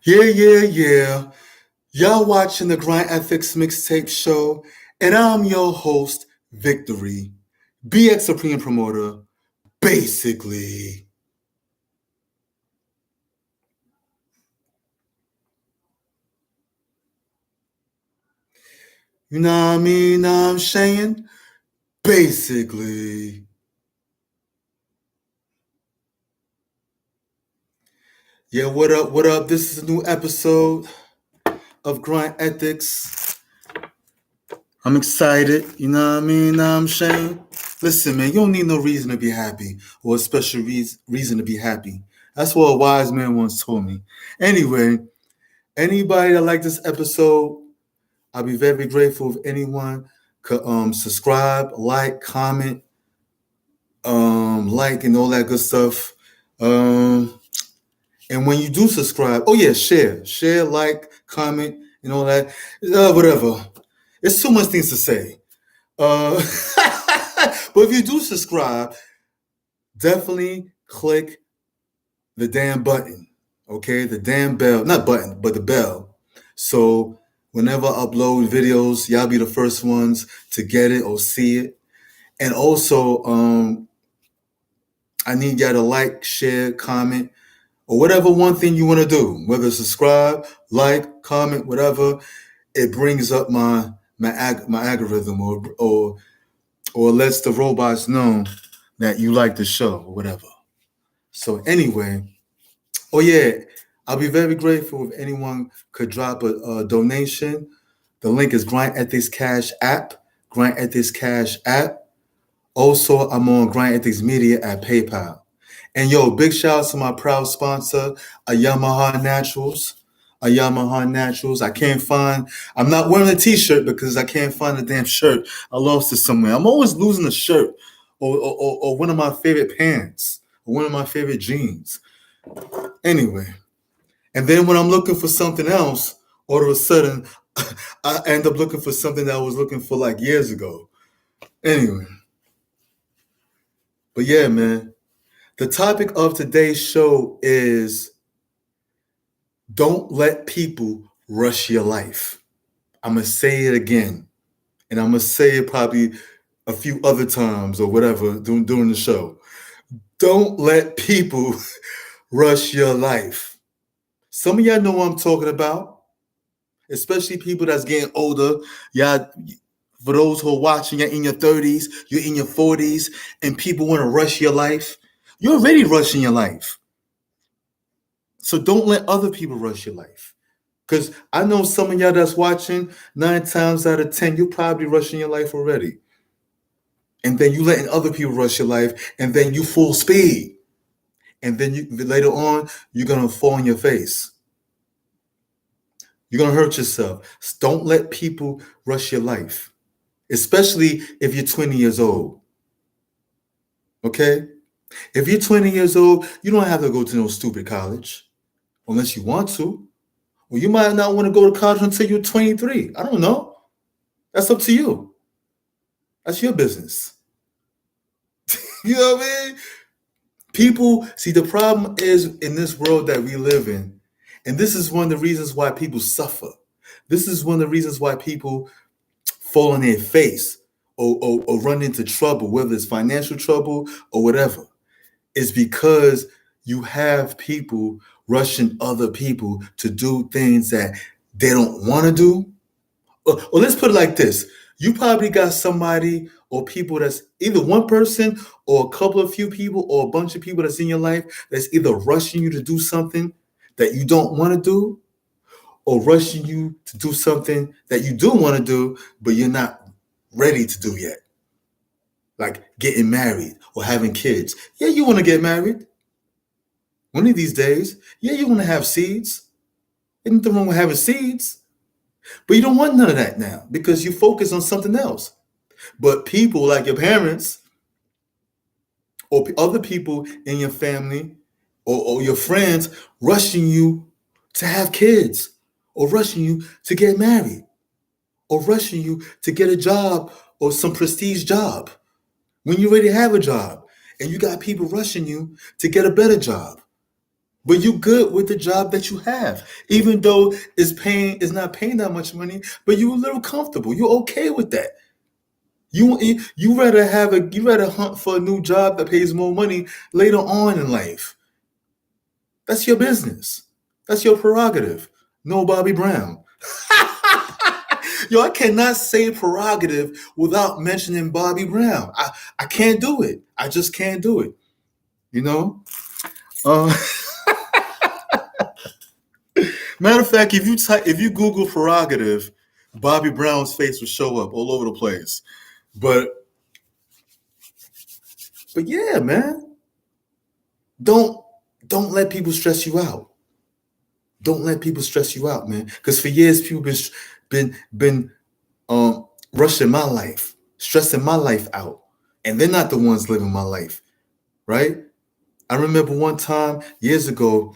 Yeah. Y'all watching the Grindethiks Mixtape Show, and I'm your host, Victory, BX Supreme Promoter, basically. You know what I mean? Know what I'm saying? Basically. Yeah, what up? What up? This is a new episode of Grind Ethics. I'm excited. You know what I mean? Know what I'm saying? Listen, man, you don't need no reason to be happy or a special reason to be happy. That's what a wise man once told me. Anyway, anybody that like this episode, I'll be very grateful if anyone could subscribe, like, comment, like, and all that good stuff. And when you do subscribe, oh yeah, share, like, comment, and all that. Whatever. It's too much things to say. Uh, but if you do subscribe, definitely click the damn button. Okay, the damn bell, not button, but the bell. So whenever I upload videos, y'all be the first ones to get it or see it. And also, I need y'all to like, share, comment, or whatever one thing you want to do. Whether subscribe, like, comment, whatever, it brings up my algorithm or lets the robots know that you like the show or whatever. So anyway, oh yeah, I'll be very grateful if anyone could drop a donation. The link is Grind Ethics Cash App. Grind Ethics Cash App. Also, I'm on Grindethiks Media at PayPal. And yo, big shout out to my proud sponsor, a Yamaha Naturals. A Yamaha Naturals. I'm not wearing a t-shirt because I can't find a damn shirt. I lost it somewhere. I'm always losing a shirt or one of my favorite pants or one of my favorite jeans. Anyway, and then when I'm looking for something else, all of a sudden, I end up looking for something that I was looking for like years ago. Anyway, but yeah, man. The topic of today's show is don't let people rush your life. I'm going to say it again, and I'm going to say it probably a few other times or whatever during the show. Don't let people rush your life. Some of y'all know what I'm talking about, especially people that's getting older. Y'all, for those who are watching, you're in your 30s, you're in your 40s, and people want to rush your life. You're already rushing your life. So don't let other people rush your life. Because I know some of y'all that's watching, 9 times out of 10, you're probably rushing your life already. And then you letting other people rush your life, and then you full speed. And then later on, you're going to fall on your face. You're going to hurt yourself. Don't let people rush your life, especially if you're 20 years old. Okay? If you're 20 years old, you don't have to go to no stupid college unless you want to. Well, you might not want to go to college until you're 23. I don't know. That's up to you. That's your business. You know what I mean? People, see, the problem is in this world that we live in, and this is one of the reasons why people suffer. This is one of the reasons why people fall on their face or run into trouble, whether it's financial trouble or whatever. It's because you have people rushing other people to do things that they don't want to do. Or let's put it like this. You probably got somebody or people that's either one person or a couple of few people or a bunch of people that's in your life that's either rushing you to do something that you don't want to do or rushing you to do something that you do want to do, but you're not ready to do yet. Like getting married or having kids. Yeah, you want to get married. One of these days, yeah, you want to have seeds. Ain't nothing wrong with having seeds. But you don't want none of that now because you focus on something else. But people like your parents or other people in your family or your friends rushing you to have kids or rushing you to get married or rushing you to get a job or some prestige job when you already have a job and you got people rushing you to get a better job. But you good with the job that you have, even though it's not paying that much money, but you a little comfortable. You're okay with that. You rather hunt for a new job that pays more money later on in life. That's your business. That's your prerogative. No Bobby Brown. Yo, I cannot say prerogative without mentioning Bobby Brown. I can't do it. I just can't do it. You know? Uh, Matter of fact, if you Google prerogative, Bobby Brown's face will show up all over the place. But yeah, man. Don't let people stress you out. Don't let people stress you out, man. Because for years people been rushing my life, stressing my life out. And they're not the ones living my life. Right? I remember one time years ago,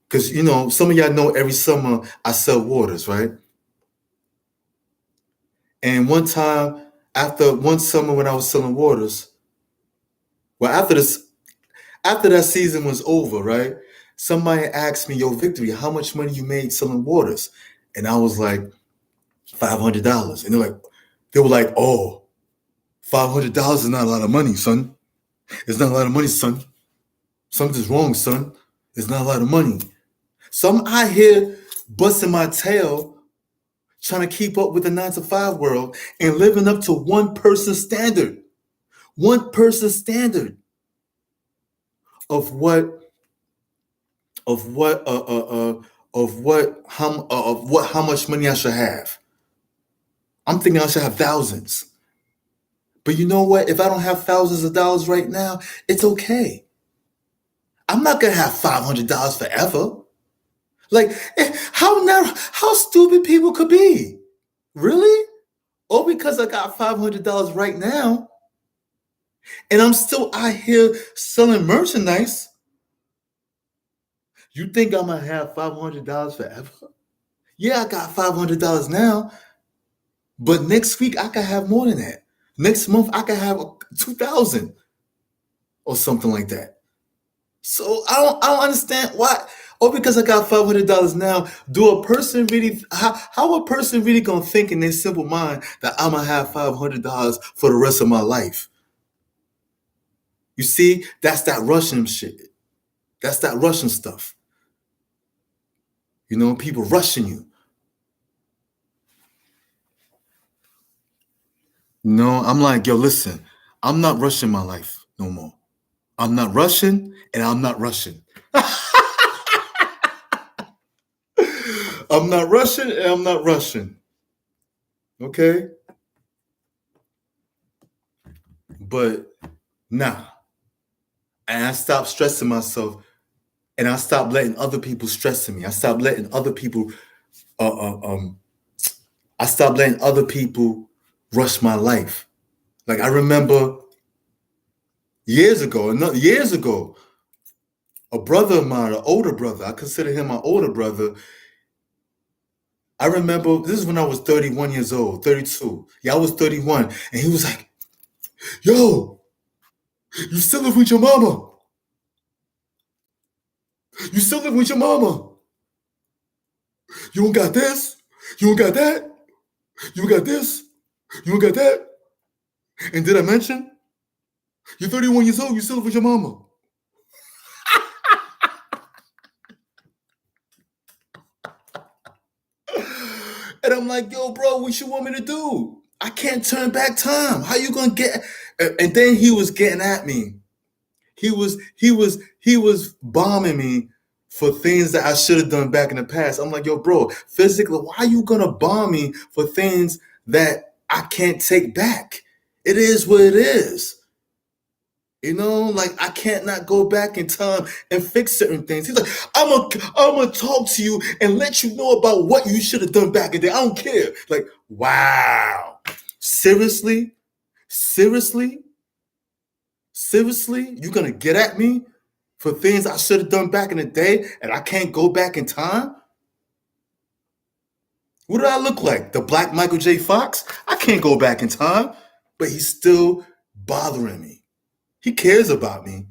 because some of y'all know every summer I sell waters, right? And one time, after one summer when I was selling waters, well, after that season was over, right? Somebody asked me, "Yo, Victory, how much money you made selling waters?" And I was like, $500. And they were like, "Oh, $500 is not a lot of money, son. It's not a lot of money, son. Something's wrong, son. It's not a lot of money." So I'm out here busting my tail, trying to keep up with the 9 to 5 world and living up to one person standard. One person standard of how much money I should have. I'm thinking I should have thousands. But you know what? If I don't have thousands of dollars right now, it's okay. I'm not gonna have $500 forever. Like, how stupid people could be. Really? Oh, because I got $500 right now, and I'm still out here selling merchandise. You think I'm gonna have $500 forever? Yeah, I got $500 now, but next week I could have more than that. Next month I could have 2,000 or something like that. So I don't understand why. Oh, because I got $500 now, how a person really gonna think in their simple mind that I'm gonna have $500 for the rest of my life? You see, that's that Russian shit. That's that Russian stuff. People rushing you. I'm like, yo, listen, I'm not rushing my life no more. I'm not rushing, and I'm not rushing. I'm not rushing, and I'm not rushing. Okay? But nah. And I stopped stressing myself, and I stopped letting other people stress me. I stopped letting other people rush my life. Like, I remember years ago, a brother of mine, an older brother, I consider him my older brother. I remember, this is when I was 31 years old, 32. Yeah, I was 31. And he was like, "Yo, you still live with your mama? You still live with your mama? You don't got this? You don't got that? You don't got this? You don't got that?" And did I mention? You're 31 years old, you still live with your mama. And I'm like, "Yo, bro, what you want me to do? I can't turn back time. How you gonna get?" And then he was getting at me. He was bombing me for things that I should have done back in the past. I'm like, "Yo, bro, physically, why are you gonna bomb me for things that I can't take back? It is what it is. Like, I can't not go back in time and fix certain things." He's like, I'm gonna talk to you and let you know about what you should have done back in there. I don't care." Like, wow. Seriously? You gonna get at me for things I should have done back in the day and I can't go back in time? What did I look like? The black Michael J. Fox? I can't go back in time, but he's still bothering me. He cares about me,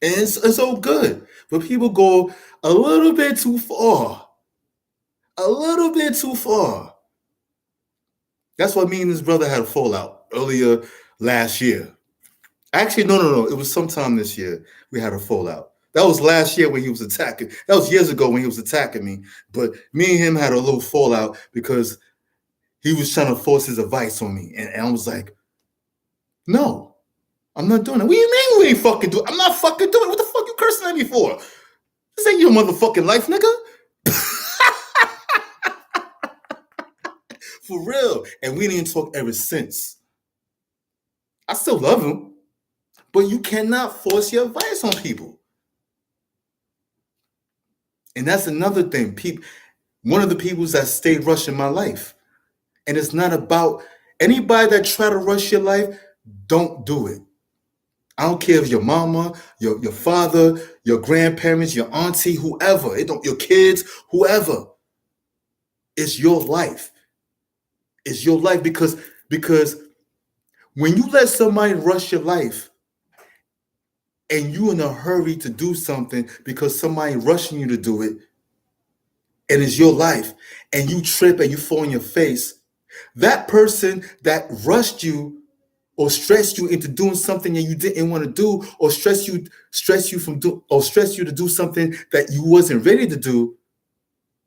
and it's all good. But people go, A little bit too far. A little bit too far. That's why me and his brother had a fallout earlier last year. Actually, no. It was sometime this year we had a fallout. That was last year when he was attacking. That was years ago when he was attacking me. But me and him had a little fallout because he was trying to force his advice on me. And I was like, no, I'm not doing it. What do you mean we ain't fucking doing it? I'm not fucking doing it. What the fuck you cursing at me for? This ain't your motherfucking life, nigga. For real. And we didn't talk ever since. I still love him. But you cannot force your advice on people. And that's another thing. One of the people that stayed rushing my life. And it's not about anybody that try to rush your life, don't do it. I don't care if your mama, your father, your grandparents, your auntie, whoever, your kids, whoever. It's your life. It's your life because when you let somebody rush your life and you in a hurry to do something because somebody rushing you to do it, and it's your life, and you trip and you fall on your face, that person that rushed you or stressed you into doing something that you didn't want to do, or stress you to do something that you wasn't ready to do,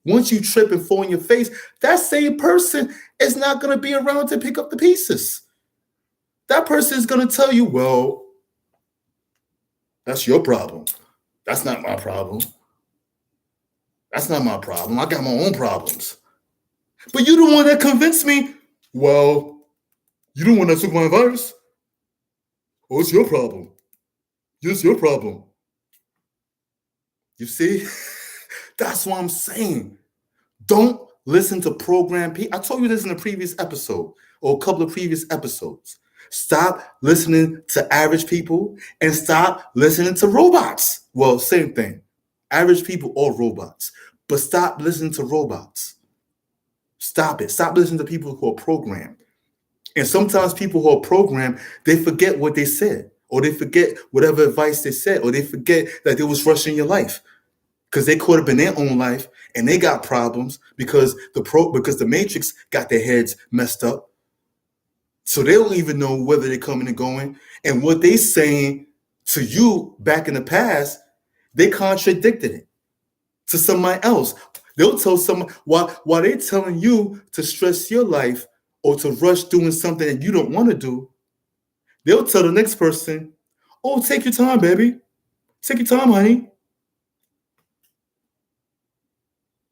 once you trip and fall on your face, that same person is not going to be around to pick up the pieces. That person is going to tell you, well, that's your problem. That's not my problem. That's not my problem. I got my own problems. But you the one that convinced me, well, you the one that took my advice. Oh, it's your problem. It's your problem. You see? That's what I'm saying. Don't listen to program people. I told you this in a previous episode or a couple of previous episodes. Stop listening to average people and stop listening to robots. Well, same thing. Average people or robots. But stop listening to robots. Stop it. Stop listening to people who are programmed. And sometimes people who are programmed, they forget what they said, or they forget whatever advice they said, or they forget that they was rushing your life because they caught up in their own life and they got problems because the Matrix got their heads messed up. So they don't even know whether they're coming and going. And what they saying to you back in the past, they contradicted it to somebody else. They'll tell someone while they're telling you to stress your life or to rush doing something that you don't want to do, they'll tell the next person, oh, take your time, baby. Take your time, honey.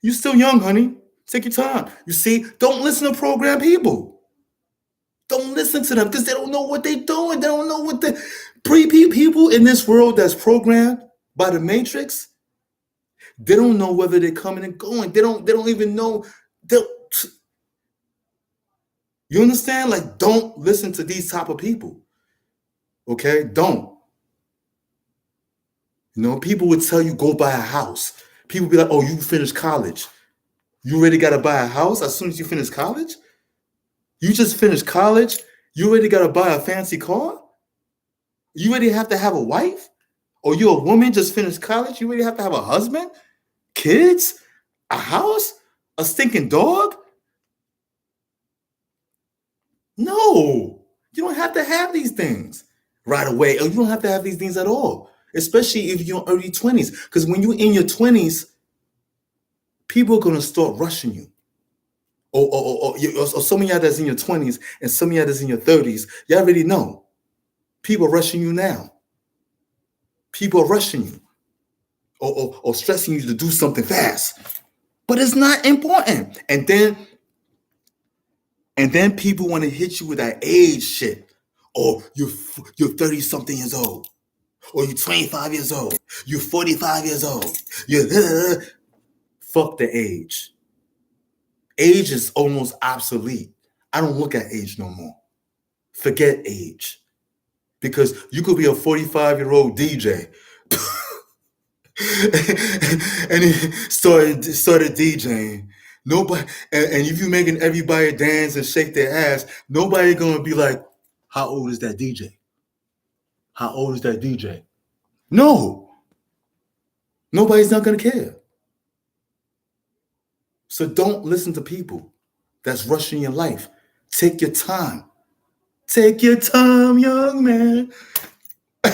You're still young, honey. Take your time. You see, don't listen to program people. Don't listen to them because they don't know what they're doing. They don't know what the people in this world that's programmed by the Matrix. They don't know whether they're coming and going. They don't even know. You understand? Like, don't listen to these type of people. Okay? Don't. You know, people would tell you go buy a house. People be like, oh, you finished college. You already got to buy a house as soon as you finish college? You just finished college? You already got to buy a fancy car? You already have to have a wife? Or you a woman just finished college? You already have to have a husband? Kids? A house? A stinking dog? No. You don't have to have these things right away. Or you don't have to have these things at all. Especially if you're in early 20s. Because when you're in your 20s, people are going to start rushing you. Or some of y'all that's in your 20s and some of y'all that's in your 30s, y'all already know. People are rushing you now. People are rushing you. Or stressing you to do something fast. But it's not important. And then people want to hit you with that age shit. Or you're 30-something years old. Or you're 25 years old. You're 45 years old. Fuck the age. Age is almost obsolete. I don't look at age no more. Forget age. Because you could be a 45-year-old DJ. And he started DJing. Nobody, and if you're making everybody dance and shake their ass, nobody gonna be like, how old is that DJ? How old is that DJ? No. Nobody's not going to care. So don't listen to people that's rushing your life. Take your time. Take your time, young man.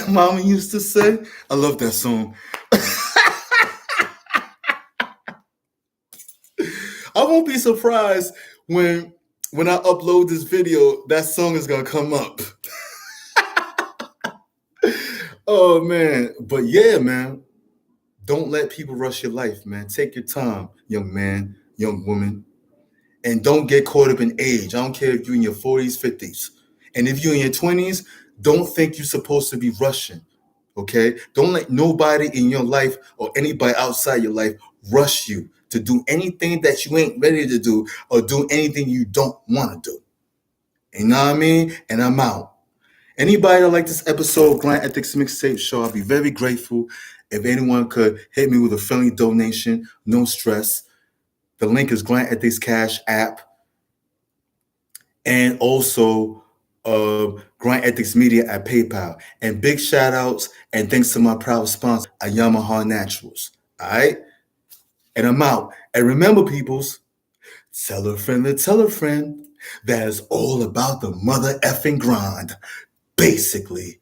Mama used to say, I love that song. I won't be surprised when I upload this video, that song is gonna come up. Oh man. But yeah, man. Don't let people rush your life, man. Take your time, young man, young woman. And don't get caught up in age. I don't care if you're in your 40s, 50s. And if you're in your 20s, don't think you're supposed to be rushing. Okay? Don't let nobody in your life or anybody outside your life rush you to do anything that you ain't ready to do or do anything you don't want to do. You know what I mean? And I'm out. Anybody that like this episode of Grindethiks Mixtape Show, I'll be very grateful if anyone could hit me with a friendly donation, no stress. The link is Grindethiks Cash App. And also Grindethiks Media at PayPal. And big shout outs and thanks to my proud sponsor at Yamaha Naturals. All right? And I'm out. And remember, peoples, tell a friend to tell a friend that it's all about the mother effing grind. Basically.